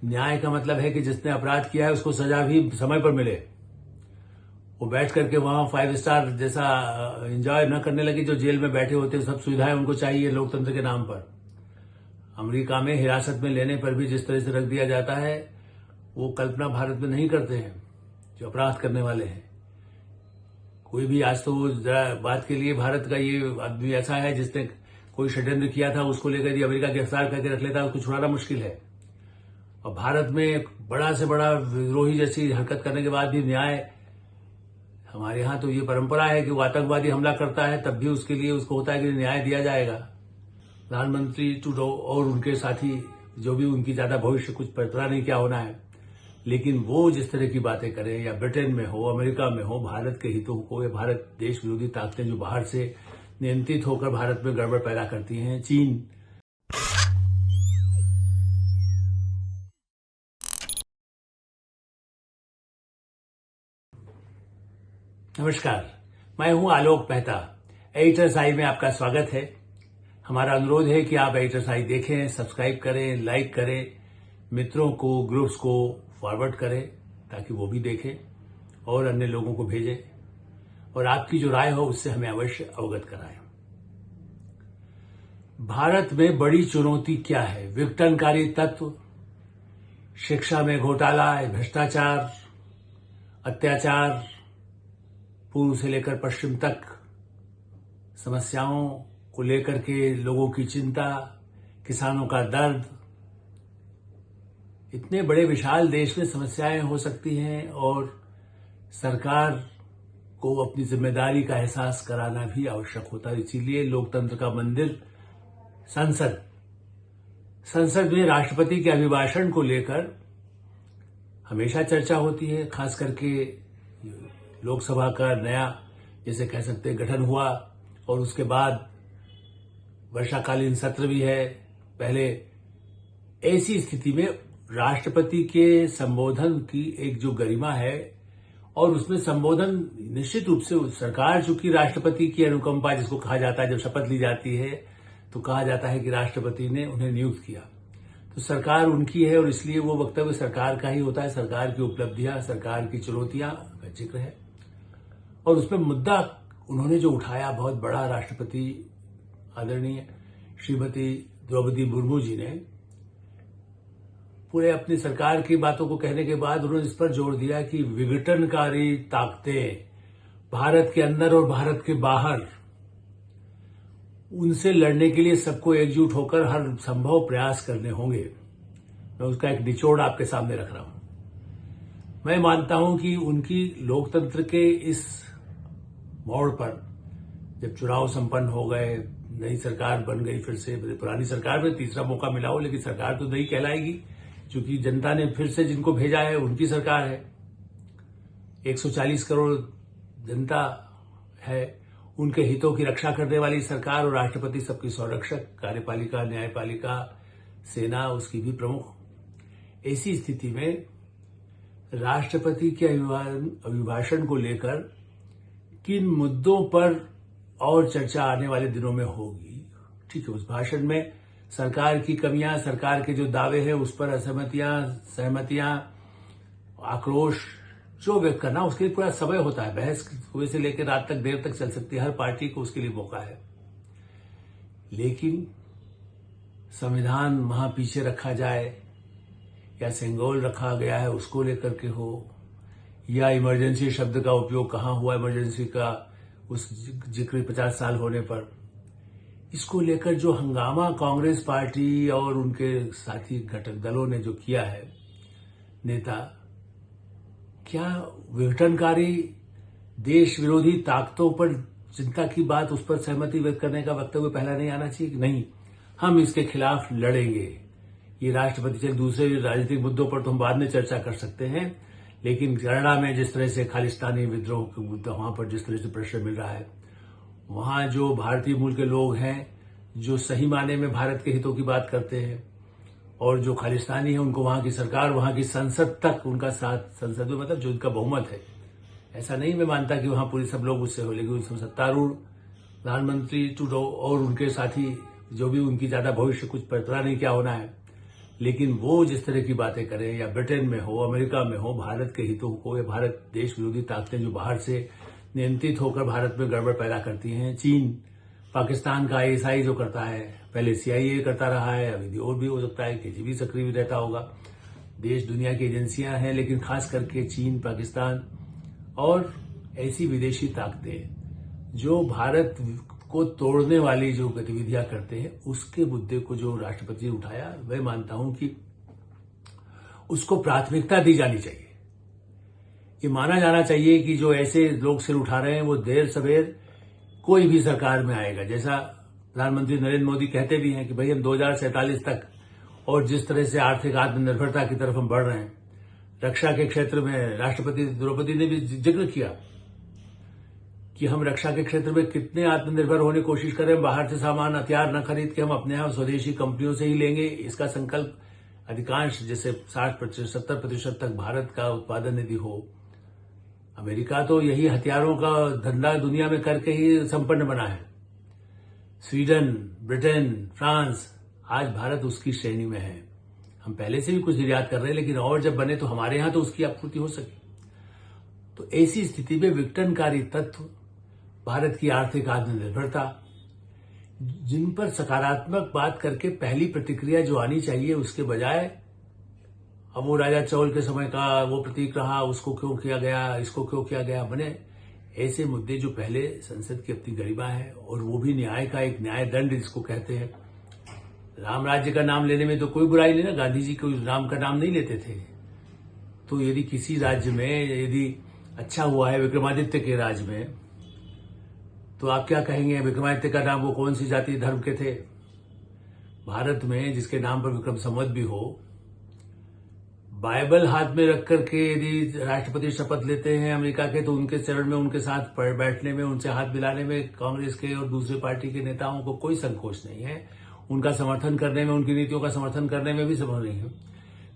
न्याय का मतलब है कि जिसने अपराध किया है उसको सजा भी समय पर मिले। वो बैठ करके वहां 5 स्टार जैसा एंजॉय न करने लगे। जो जेल में बैठे होते हैं सब सुविधाएं उनको चाहिए लोकतंत्र के नाम पर। अमेरिका में हिरासत में लेने पर भी जिस तरह से रख दिया जाता है वो कल्पना भारत में नहीं करते हैं जो अपराध करने वाले हैं। कोई भी आज तो वो जरा बात के लिए भारत का ये आदमी ऐसा है जिसने कोई षड्यंत्र किया था उसको लेकर ये अमेरिका गिरफ्तार करके रख लेता है, उसको छुड़ाना मुश्किल है। और भारत में बड़ा से बड़ा विद्रोही जैसी हरकत करने के बाद भी न्याय, हमारे यहां तो ये परंपरा है कि वो आतंकवादी हमला करता है तब भी उसके लिए उसको होता है कि न्याय दिया जाएगा। प्रधानमंत्री ट्रूडो और उनके साथी जो भी उनकी ज्यादा भविष्य कुछ पता नहीं क्या होना है, लेकिन वो जिस तरह की बातें करें या ब्रिटेन में हो अमेरिका में हो, भारत के हितों को या भारत देश विरोधी ताकतें जो बाहर से नियंत्रित होकर भारत में गड़बड़ पैदा करती हैं, चीन। नमस्कार, मैं हूं आलोक मेहता। एडिटर्स आई में आपका स्वागत है। हमारा अनुरोध है कि आप एडिटर्स आई देखें, सब्सक्राइब करें, लाइक करें, मित्रों को, ग्रुप्स को फॉरवर्ड करें ताकि वो भी देखें और अन्य लोगों को भेजें और आपकी जो राय हो उससे हमें अवश्य अवगत कराएं। भारत में बड़ी चुनौती क्या है? विघटनकारी तत्व, शिक्षा में घोटाला, भ्रष्टाचार, अत्याचार, पूर्व से लेकर पश्चिम तक समस्याओं को लेकर के लोगों की चिंता, किसानों का दर्द। इतने बड़े विशाल देश में समस्याएं हो सकती हैं और सरकार को अपनी जिम्मेदारी का एहसास कराना भी आवश्यक होता है। इसीलिए लोकतंत्र का मंदिर संसद में राष्ट्रपति के अभिभाषण को लेकर हमेशा चर्चा होती है। खास करके लोकसभा का नया जैसे कह सकते हैं गठन हुआ और उसके बाद वर्षाकालीन सत्र भी है। पहले ऐसी स्थिति में राष्ट्रपति के संबोधन की एक जो गरिमा है और उसमें संबोधन निश्चित रूप से सरकार, चूंकि राष्ट्रपति की अनुकंपा जिसको कहा जाता है, जब शपथ ली जाती है तो कहा जाता है कि राष्ट्रपति ने उन्हें नियुक्त किया, तो सरकार उनकी है और इसलिए वो वक्तव्य सरकार का ही होता है। सरकार की उपलब्धियां, सरकार की चुनौतियां का जिक्र है और उसमें मुद्दा उन्होंने जो उठाया बहुत बड़ा, राष्ट्रपति आदरणीय श्रीमती द्रौपदी मुर्मू जी ने पूरे अपनी सरकार की बातों को कहने के बाद उन्होंने इस पर जोर दिया कि विघटनकारी ताकतें भारत के अंदर और भारत के बाहर, उनसे लड़ने के लिए सबको एकजुट होकर हर संभव प्रयास करने होंगे। मैं उसका एक निचोड़ आपके सामने रख रहा हूं। मैं मानता हूं कि उनकी लोकतंत्र के इस मोड़ पर जब चुनाव संपन्न हो गए, नई सरकार बन गई, फिर से पुरानी सरकार में तीसरा मौका मिला हो, लेकिन सरकार तो नई कहलाएगी क्योंकि जनता ने फिर से जिनको भेजा है उनकी सरकार है। 140 करोड़ जनता है, उनके हितों की रक्षा करने वाली सरकार और राष्ट्रपति सबकी संरक्षक, कार्यपालिका, न्यायपालिका, सेना उसकी भी प्रमुख। ऐसी स्थिति में राष्ट्रपति के अभिभाषण को लेकर किन मुद्दों पर और चर्चा आने वाले दिनों में होगी? ठीक है, उस भाषण में सरकार की कमियां, सरकार के जो दावे हैं उस पर असहमतियां, सहमतियां, आक्रोश जो व्यक्त करना, उसके लिए पूरा समय होता है। बहस सुबह से लेकर रात तक देर तक चल सकती है, हर पार्टी को उसके लिए मौका है। लेकिन संविधान वहां पीछे रखा जाए या सेंगोल रखा गया है उसको लेकर के हो, या इमरजेंसी शब्द का उपयोग कहां हुआ, इमरजेंसी का उस जिक्र 50 साल होने पर, इसको लेकर जो हंगामा कांग्रेस पार्टी और उनके साथी घटक दलों ने जो किया है, नेता, क्या विघटनकारी देश विरोधी ताकतों पर चिंता की बात, उस पर सहमति व्यक्त करने का वक्तव्य पहला नहीं आना चाहिए कि नहीं हम इसके खिलाफ लड़ेंगे? ये राष्ट्रपति से दूसरे राजनीतिक मुद्दों पर तो हम बाद में चर्चा कर सकते हैं, लेकिन कनाडा में जिस तरह से खालिस्तानी विद्रोह के मुद्दा, वहां पर जिस तरह से प्रेशर मिल रहा है, वहां जो भारतीय मूल के लोग हैं जो सही माने में भारत के हितों की बात करते हैं और जो खालिस्तानी है उनको वहां की सरकार, वहां की संसद तक उनका साथ, संसद में मतलब जो उनका बहुमत है, ऐसा नहीं मैं मानता कि वहां पूरे सब लोग उससे हो, लेकिन उसमें सत्तारूढ़ प्रधानमंत्री ट्रूडो और उनके साथी जो भी उनकी ज्यादा भविष्य कुछ पता नहीं क्या होना है, लेकिन वो जिस तरह की बातें करें, या ब्रिटेन में हो, अमेरिका में हो, भारत के हितों को या भारत देश विरोधी ताकतें जो बाहर से नियंत्रित होकर भारत में गड़बड़ पैदा करती हैं, चीन, पाकिस्तान का आईएसआई जो करता है, पहले सीआईए करता रहा है, अभी और भी हो सकता है, केजीबी सक्रिय भी रहता होगा। देश दुनिया की एजेंसियां हैं, लेकिन खास करके चीन, पाकिस्तान और ऐसी विदेशी ताकतें जो भारत को तोड़ने वाली जो गतिविधियां करते हैं, उसके मुद्दे को जो राष्ट्रपति ने उठाया, मैं मानता हूं कि उसको प्राथमिकता दी जानी चाहिए। ये माना जाना चाहिए कि जो ऐसे लोग सिर उठा रहे हैं वो देर सवेर कोई भी सरकार में आएगा। जैसा प्रधानमंत्री नरेंद्र मोदी कहते भी हैं कि भाई हम 2047 तक, और जिस तरह से आर्थिक आत्मनिर्भरता की तरफ हम बढ़ रहे हैं, रक्षा के क्षेत्र में राष्ट्रपति द्रौपदी ने भी जिक्र किया कि हम रक्षा के क्षेत्र में कितने आत्मनिर्भर होने की कोशिश करें, बाहर से सामान हथियार न खरीद के हम अपने यहां स्वदेशी कंपनियों से ही लेंगे। इसका संकल्प अधिकांश, जैसे 60-70% तक भारत का उत्पादन यदि हो। अमेरिका तो यही हथियारों का धंधा दुनिया में करके ही संपन्न बना है। स्वीडन, ब्रिटेन, फ्रांस, आज भारत उसकी श्रेणी में है। हम पहले से भी कुछ निर्यात कर रहे हैं, लेकिन और जब बने तो हमारे यहां तो उसकी आपूर्ति हो सके। तो ऐसी स्थिति में विघटनकारी तत्व, भारत की आर्थिक आत्मनिर्भरता, जिन पर सकारात्मक बात करके पहली प्रतिक्रिया जो आनी चाहिए, उसके बजाय अब वो राजा चौल के समय का वो प्रतीक रहा, उसको क्यों किया गया, इसको क्यों किया गया, बने ऐसे मुद्दे जो पहले संसद की अपनी गरिमा है, और वो भी न्याय का एक न्याय दंड जिसको कहते हैं। राम राज्य का नाम लेने में तो कोई बुराई नहीं ना, गांधी जी कोई राम का नाम नहीं लेते थे। तो यदि किसी राज्य में यदि अच्छा हुआ है विक्रमादित्य के राज में, तो आप क्या कहेंगे? विक्रमादित्य का नाम वो कौन सी जाति धर्म के थे? भारत में जिसके नाम पर विक्रम संवत भी हो, बाइबल हाथ में रख करके यदि राष्ट्रपति शपथ लेते हैं अमेरिका के, तो उनके चरण में उनके साथ बैठने में, उनसे हाथ मिलाने में कांग्रेस के और दूसरे पार्टी के नेताओं को कोई संकोच नहीं है। उनका समर्थन करने में, उनकी नीतियों का समर्थन करने में भी संभव नहीं है।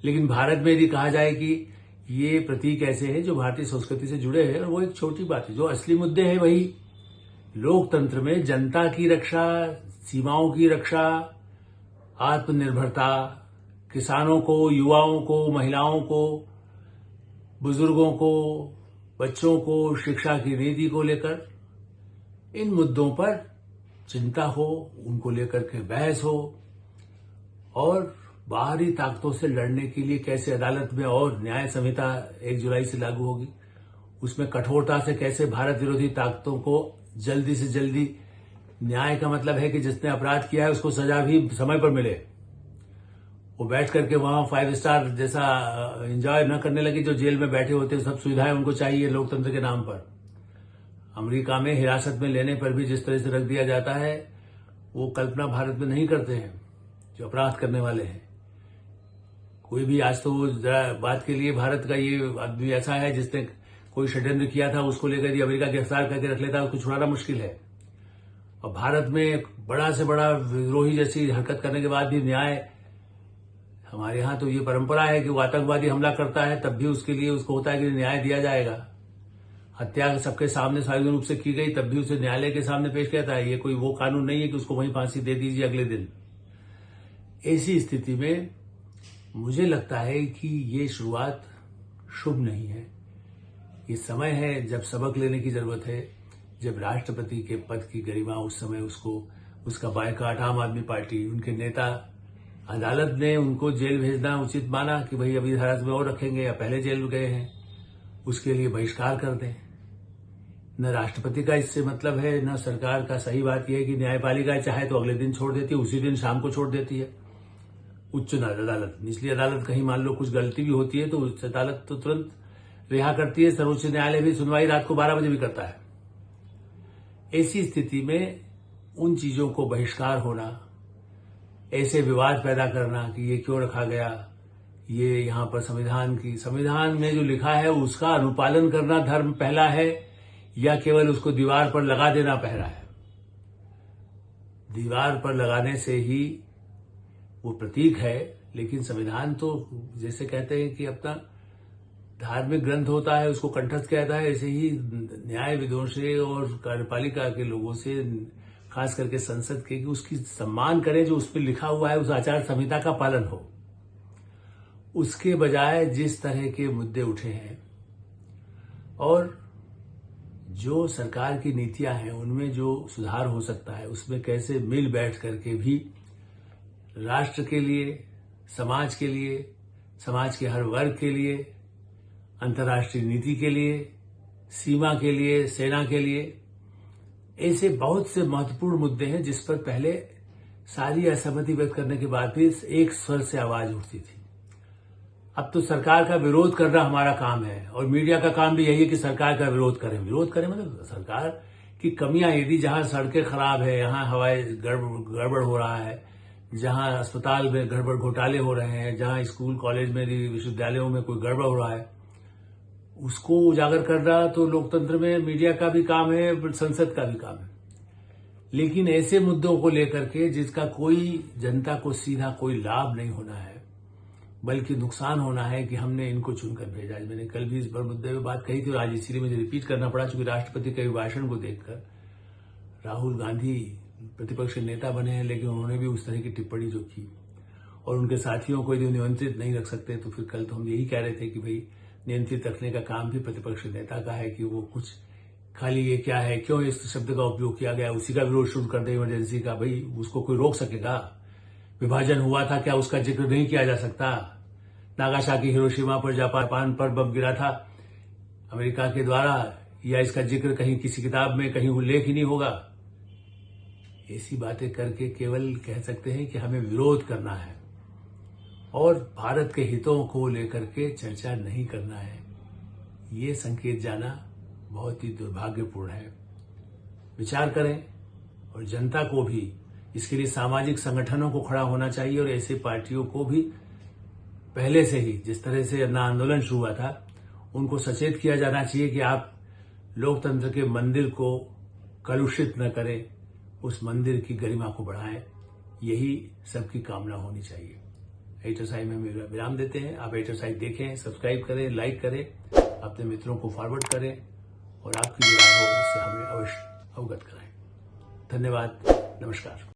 लेकिन भारत में यदि कहा जाए कि ये प्रतीक ऐसे हैं जो भारतीय संस्कृति से जुड़े हैं, और वो एक छोटी बात है। जो असली मुद्दे हैं वही लोकतंत्र में जनता की रक्षा, सीमाओं की रक्षा, आत्मनिर्भरता, किसानों को, युवाओं को, महिलाओं को, बुजुर्गों को, बच्चों को, शिक्षा की नीति को लेकर इन मुद्दों पर चिंता हो, उनको लेकर के बहस हो, और बाहरी ताकतों से लड़ने के लिए कैसे अदालत में और न्याय संहिता 1 जुलाई से लागू होगी, उसमें कठोरता से कैसे भारत विरोधी ताकतों को जल्दी से जल्दी, न्याय का मतलब है कि जिसने अपराध किया है उसको सजा भी समय पर मिले। वो बैठ करके वहां 5 स्टार जैसा एंजॉय न करने लगे जो जेल में बैठे होते हैं, सब सुविधाएं उनको चाहिए लोकतंत्र के नाम पर। अमेरिका में हिरासत में लेने पर भी जिस तरह से रख दिया जाता है, वो कल्पना भारत में नहीं करते हैं जो अपराध करने वाले हैं। कोई भी आज तो जरा बात के लिए भारत का ये आदमी ऐसा है जिसने कोई षड्यंत्र किया था, उसको लेकर यदि अमेरिका गिरफ्तार करके रख लेता है, उसको छुड़ाना मुश्किल है। और भारत में बड़ा से बड़ा विद्रोही जैसी हरकत करने के बाद भी न्याय, हमारे यहां तो ये परंपरा है कि वो आतंकवादी हमला करता है तब भी उसके लिए उसको होता है कि न्याय दिया जाएगा। हत्या सबके सामने सार्वजनिक रूप से की गई तब भी उसे न्यायालय के सामने पेश किया था। ये कोई वो कानून नहीं है कि उसको वहीं फांसी दे दीजिए अगले दिन। ऐसी स्थिति में मुझे लगता है कि ये शुरुआत शुभ नहीं है। ये समय है जब सबक लेने की जरूरत है, जब राष्ट्रपति के पद की गरिमा उस समय उसका बायकॉट आम आदमी पार्टी, उनके नेता, अदालत ने उनको जेल भेजना उचित माना कि भाई अभी हिरासत में और रखेंगे या पहले जेल गए हैं, उसके लिए बहिष्कार कर दें। न राष्ट्रपति का इससे मतलब है, न सरकार का। सही बात यह है कि न्यायपालिका चाहे तो अगले दिन छोड़ देती है, उसी दिन शाम को छोड़ देती है। उच्च अदालत, निचली अदालत कहीं मान लो कुछ गलती भी होती है तो उच्च अदालत तो तुरंत रिहा करती है। सर्वोच्च न्यायालय भी सुनवाई रात को 12 बजे भी करता है। ऐसी स्थिति में उन चीजों को बहिष्कार होना, ऐसे विवाद पैदा करना कि ये क्यों रखा गया, ये यहां पर संविधान में जो लिखा है उसका अनुपालन करना धर्म पहला है या केवल उसको दीवार पर लगा देना पहला है? दीवार पर लगाने से ही वो प्रतीक है, लेकिन संविधान तो जैसे कहते हैं कि अपना धार्मिक ग्रंथ होता है, उसको कंठस्थ किया जाता है, ऐसे ही न्याय विदों से और कार्यपालिका के लोगों से, खास करके संसद के, कि उसकी सम्मान करें, जो उस पर लिखा हुआ है उस आचार संहिता का पालन हो। उसके बजाय जिस तरह के मुद्दे उठे हैं और जो सरकार की नीतियां हैं उनमें जो सुधार हो सकता है, उसमें कैसे मिल बैठ करके भी राष्ट्र के लिए, समाज के लिए, समाज के हर वर्ग के लिए, अंतर्राष्ट्रीय नीति के लिए, सीमा के लिए, सेना के लिए, ऐसे बहुत से महत्वपूर्ण मुद्दे हैं जिस पर पहले सारी असहमति व्यक्त करने के बाद भी एक स्वर से आवाज उठती थी। अब तो सरकार का विरोध करना हमारा काम है और मीडिया का काम भी यही है कि सरकार का विरोध करें मतलब सरकार की कमियां, यदि जहां सड़कें खराब है, यहां हवाई गड़बड़ हो रहा है, जहां अस्पताल में गड़बड़ घोटाले हो रहे हैं, जहां स्कूल कॉलेज में विश्वविद्यालयों में कोई गड़बड़ हो रहा है, उसको उजागर करना तो लोकतंत्र में मीडिया का भी काम है, संसद का भी काम है। लेकिन ऐसे मुद्दों को लेकर के जिसका कोई जनता को सीधा कोई लाभ नहीं होना है बल्कि नुकसान होना है कि हमने इनको चुनकर भेजा। मैंने कल भी इस पर मुद्दे में बात कही थी और आज इसीलिए मुझे रिपीट करना पड़ा, क्योंकि राष्ट्रपति के भाषण को देखकर राहुल गांधी प्रतिपक्ष नेता बने हैं, लेकिन उन्होंने भी उस तरह की टिप्पणी जो की और उनके साथियों को यदि नियंत्रित नहीं रख सकते तो फिर कल तो हम यही कह रहे थे कि भाई नियंत्रित रखने का काम भी प्रतिपक्ष नेता का है कि वो कुछ खाली ये क्या है, क्यों इस शब्द का उपयोग किया गया, उसी का विरोध शुरू कर दे इमरजेंसी का। भाई उसको कोई रोक सकेगा? विभाजन हुआ था, क्या उसका जिक्र नहीं किया जा सकता? नागासाकी हिरोशिमा पर जापान पर बम गिरा था अमेरिका के द्वारा, या इसका जिक्र कहीं किसी किताब में कहीं उल्लेख ही नहीं होगा? ऐसी बातें करके केवल कह सकते हैं कि हमें विरोध करना है और भारत के हितों को लेकर के चर्चा नहीं करना है। ये संकेत जाना बहुत ही दुर्भाग्यपूर्ण है। विचार करें और जनता को भी इसके लिए सामाजिक संगठनों को खड़ा होना चाहिए और ऐसे पार्टियों को भी पहले से ही जिस तरह से आंदोलन शुरू हुआ था उनको सचेत किया जाना चाहिए कि आप लोकतंत्र के मंदिर को कलुषित न करें, उस मंदिर की गरिमा को बढ़ाएं। यही सबकी कामना होनी चाहिए। एडिटर साइड में विराम देते हैं। आप एडिटर साइड देखें, सब्सक्राइब करें, लाइक करें, अपने मित्रों को फॉरवर्ड करें और आपकी जो राय हो उससे हमें अवश्य अवगत कराएं। धन्यवाद, नमस्कार।